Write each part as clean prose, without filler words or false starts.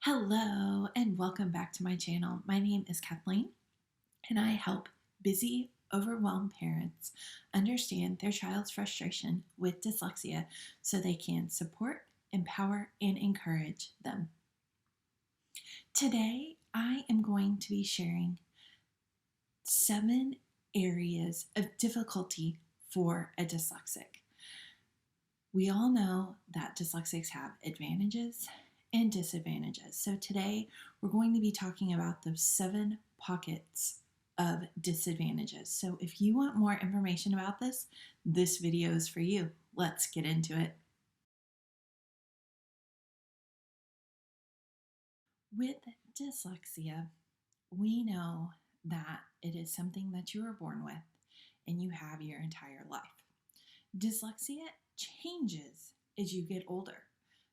Hello and welcome back to my channel. My name is Kathleen and I help busy, overwhelmed parents understand their child's frustration with dyslexia so they can support, empower, and encourage them. Today, I am going to be sharing 7 areas of difficulty for a dyslexic. We all know that dyslexics have advantages and disadvantages. So today we're going to be talking about those 7 pockets of disadvantages. So if you want more information about this video is for you. Let's get into it. With dyslexia, we know that it is something that you are born with and you have your entire life. Dyslexia changes as you get older.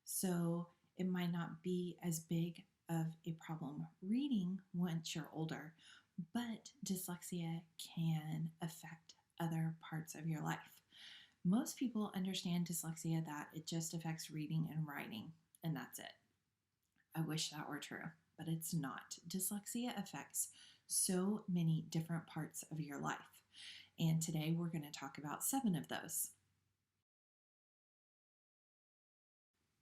So it might not be as big of a problem reading once you're older, but dyslexia can affect other parts of your life. Most people understand dyslexia that it just affects reading and writing, and that's it. I wish that were true, but it's not. Dyslexia affects so many different parts of your life, and today we're going to talk about 7 of those.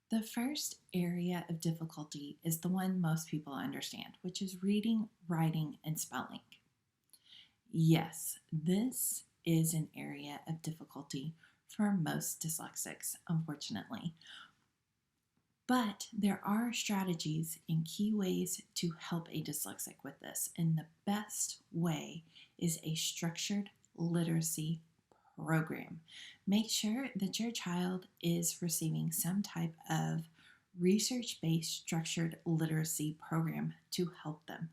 The first area of difficulty is the one most people understand, which is reading, writing, and spelling. Yes, this is an area of difficulty for most dyslexics, unfortunately. But there are strategies and key ways to help a dyslexic with this, and the best way is a structured literacy program. Make sure that your child is receiving some type of research-based structured literacy program to help them,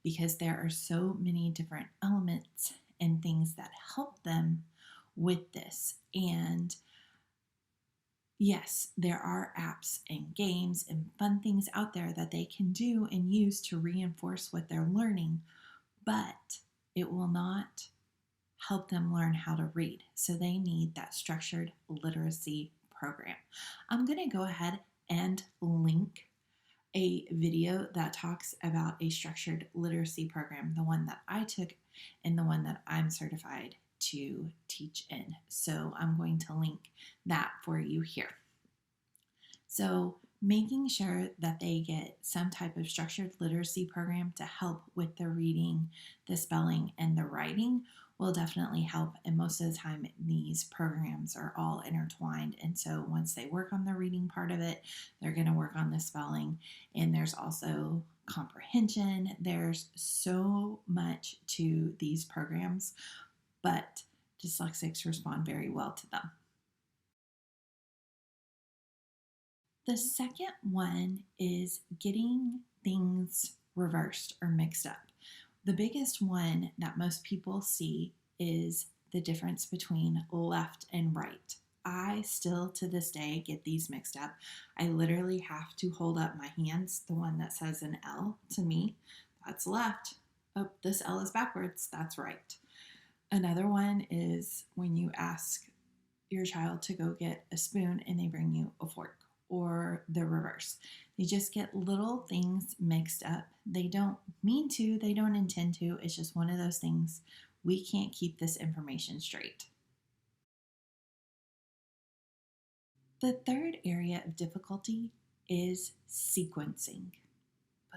because there are so many different elements and things that help them with this. And yes, there are apps and games and fun things out there that they can do and use to reinforce what they're learning, but it will not help them learn how to read. So they need that structured literacy program. I'm going to go ahead and link a video that talks about a structured literacy program, the one that I took and the one that I'm certified to teach in. So I'm going to link that for you here. So making sure that they get some type of structured literacy program to help with the reading, the spelling, and the writing will definitely help. And most of the time, these programs are all intertwined. And so once they work on the reading part of it, they're going to work on the spelling. And there's also comprehension. There's so much to these programs, but dyslexics respond very well to them. The second one is getting things reversed or mixed up. The biggest one that most people see is the difference between left and right. I still to this day get these mixed up. I literally have to hold up my hands. The one that says an L to me, that's left. Oh, this L is backwards, that's right. Another one is when you ask your child to go get a spoon and they bring you a fork, or the reverse. They just get little things mixed up. They don't mean to, they don't intend to. It's just one of those things. We can't keep this information straight. The third area of difficulty is sequencing,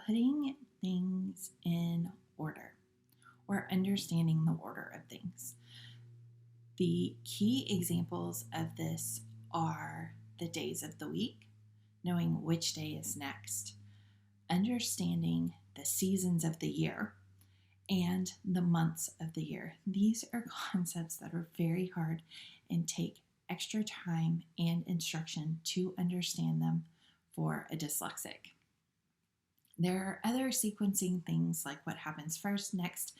putting things in order or understanding the order of things. The key examples of this are the days of the week, knowing which day is next, understanding the seasons of the year, and the months of the year. These are concepts that are very hard and take extra time and instruction to understand them for a dyslexic. There are other sequencing things like what happens first, next,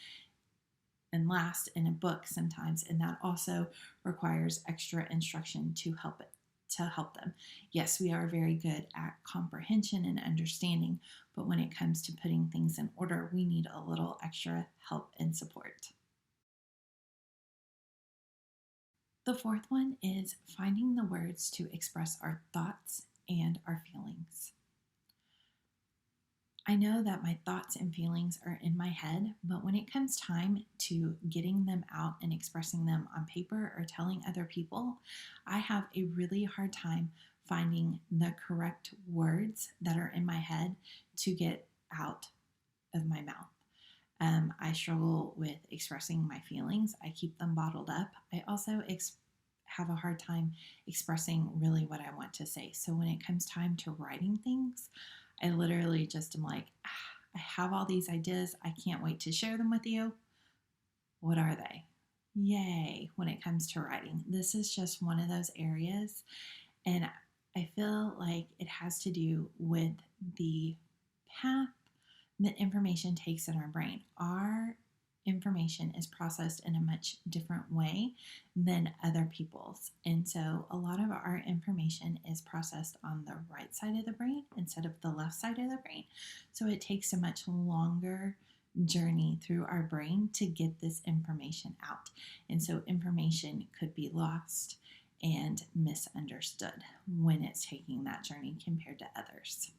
and last in a book sometimes, and that also requires extra instruction to help them. Yes, we are very good at comprehension and understanding, but when it comes to putting things in order, we need a little extra help and support. The fourth one is finding the words to express our thoughts and our feelings. I know that my thoughts and feelings are in my head, but when it comes time to getting them out and expressing them on paper or telling other people, I have a really hard time finding the correct words that are in my head to get out of my mouth. I struggle with expressing my feelings. I keep them bottled up. I also have a hard time expressing really what I want to say. So when it comes time to writing things, I literally just am like, I have all these ideas. I can't wait to share them with you. What are they? Yay, when it comes to writing. This is just one of those areas. And I feel like it has to do with the path that information takes in our brain. Our information is processed in a much different way than other people's. And so a lot of our information is processed on the right side of the brain instead of the left side of the brain. So it takes a much longer journey through our brain to get this information out. And so information could be lost and misunderstood when it's taking that journey compared to others.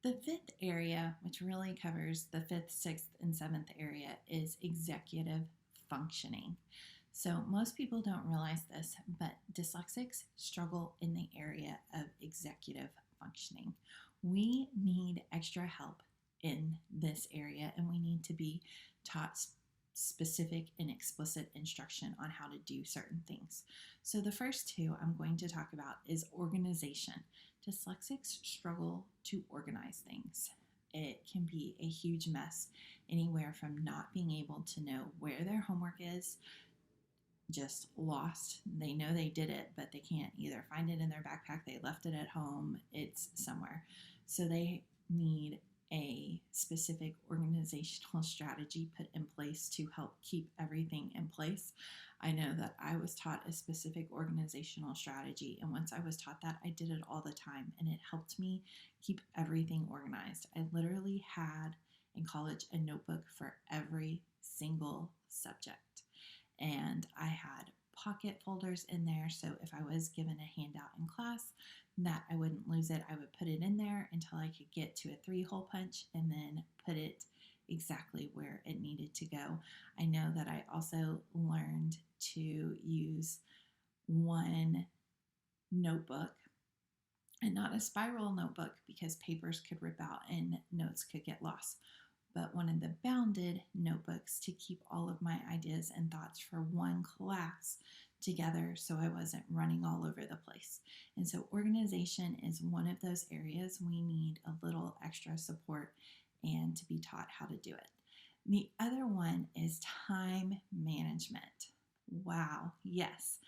The fifth area, which really covers the fifth, sixth, and seventh area, is executive functioning. So, most people don't realize this, but dyslexics struggle in the area of executive functioning. We need extra help in this area, and we need to be taught specific and explicit instruction on how to do certain things. So, the first two I'm going to talk about is organization. Dyslexics struggle to organize things. It can be a huge mess, anywhere from not being able to know where their homework is, just lost. They know they did it, but they can't either find it in their backpack, they left it at home, it's somewhere. So they need a specific organizational strategy put in place to help keep everything in place. I know that I was taught a specific organizational strategy, and once I was taught that, I did it all the time, and it helped me keep everything organized. I literally had in college a notebook for every single subject, and I had pocket folders in there, so if I was given a handout in class, that I wouldn't lose it. I would put it in there until I could get to a 3-hole punch and then put it exactly where it needed to go. I know that I also learned to use one notebook and not a spiral notebook because papers could rip out and notes could get lost, but one of the bounded notebooks to keep all of my ideas and thoughts for one class together so I wasn't running all over the place. And so organization is one of those areas we need a little extra support and to be taught how to do it. The other one is time management. Wow, yes,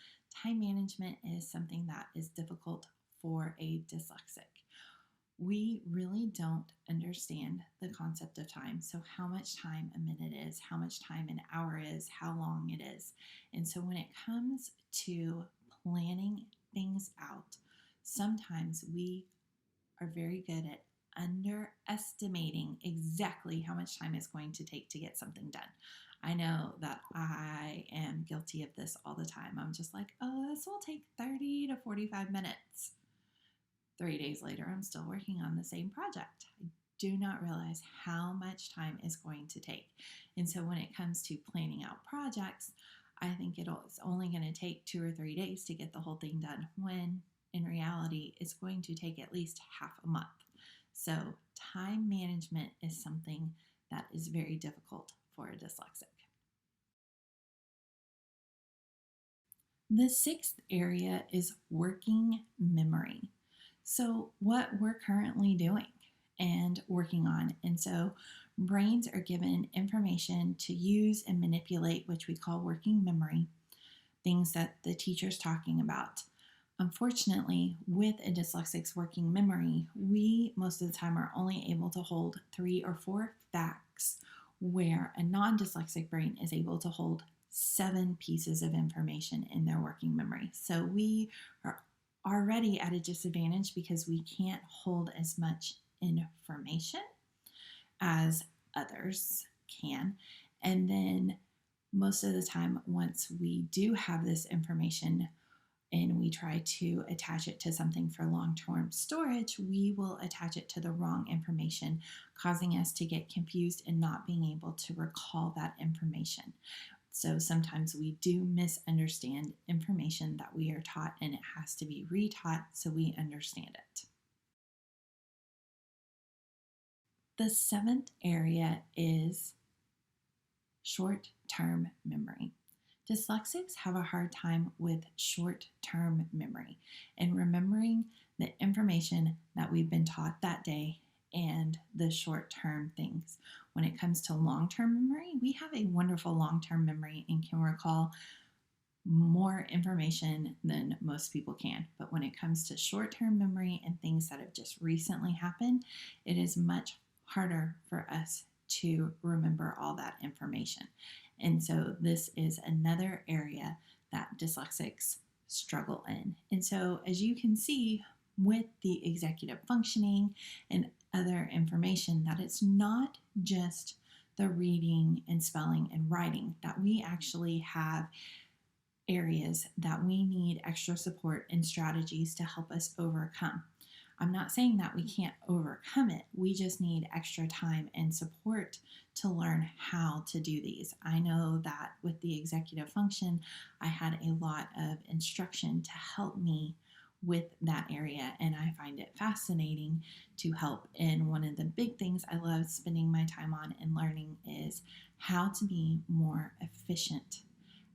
time management is something that is difficult for a dyslexic. We really don't understand the concept of time. So, how much time a minute is, how much time an hour is, how long it is. And so, when it comes to planning things out, sometimes we are very good at underestimating exactly how much time it's going to take to get something done. I know that I am guilty of this all the time. I'm just like, oh, this will take 30 to 45 minutes. 3 days later, I'm still working on the same project. I do not realize how much time it's going to take. And so when it comes to planning out projects, I think it's only going to take 2 or 3 days to get the whole thing done, when in reality, it's going to take at least half a month. So time management is something that is very difficult for a dyslexic. The sixth area is working memory. So, what we're currently doing and working on. And so, brains are given information to use and manipulate, which we call working memory, things that the teacher's talking about. Unfortunately, with a dyslexic's working memory, we most of the time are only able to hold 3 or 4 facts, where a non-dyslexic brain is able to hold 7 pieces of information in their working memory. So we are already at a disadvantage because we can't hold as much information as others can. And then most of the time, once we do have this information, and we try to attach it to something for long-term storage, we will attach it to the wrong information, causing us to get confused and not being able to recall that information. So sometimes we do misunderstand information that we are taught, and it has to be retaught so we understand it. The seventh area is short-term memory. Dyslexics have a hard time with short-term memory and remembering the information that we've been taught that day and the short-term things. When it comes to long-term memory, we have a wonderful long-term memory and can recall more information than most people can. But when it comes to short-term memory and things that have just recently happened, it is much harder for us to remember all that information. And so this is another area that dyslexics struggle in. And so as you can see with the executive functioning and other information, that it's not just the reading and spelling and writing, that we actually have areas that we need extra support and strategies to help us overcome. I'm not saying that we can't overcome it. We just need extra time and support to learn how to do these. I know that with the executive function, I had a lot of instruction to help me with that area, and I find it fascinating to help. And one of the big things I love spending my time on and learning is how to be more efficient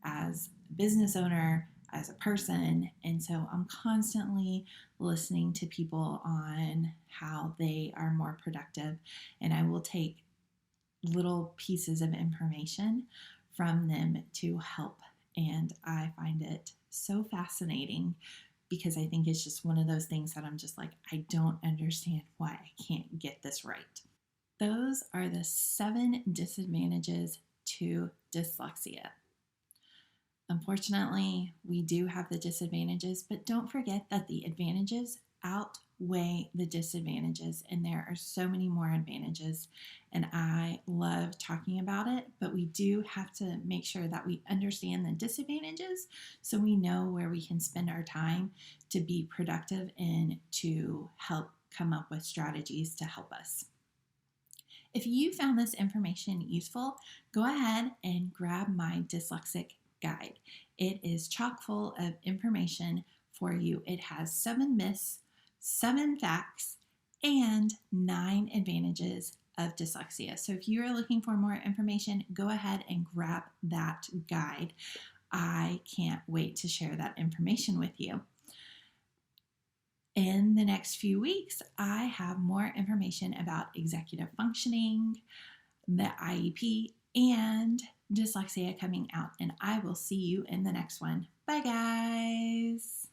as a business owner, as a person. And so I'm constantly listening to people on how they are more productive, and I will take little pieces of information from them to help. And I find it so fascinating because I think it's just one of those things that I'm just like, I don't understand why I can't get this right. Those are the 7 disadvantages to dyslexia. Unfortunately, we do have the disadvantages, but don't forget that the advantages outweigh the disadvantages, and there are so many more advantages, and I love talking about it, but we do have to make sure that we understand the disadvantages so we know where we can spend our time to be productive and to help come up with strategies to help us. If you found this information useful, go ahead and grab my Dyslexic guide. It is chock full of information for you. It has 7 myths, 7 facts, and 9 advantages of dyslexia. So if you are looking for more information, go ahead and grab that guide. I can't wait to share that information with you. In the next few weeks, I have more information about executive functioning, the IEP, and dyslexia coming out, and I will see you in the next one. Bye, guys.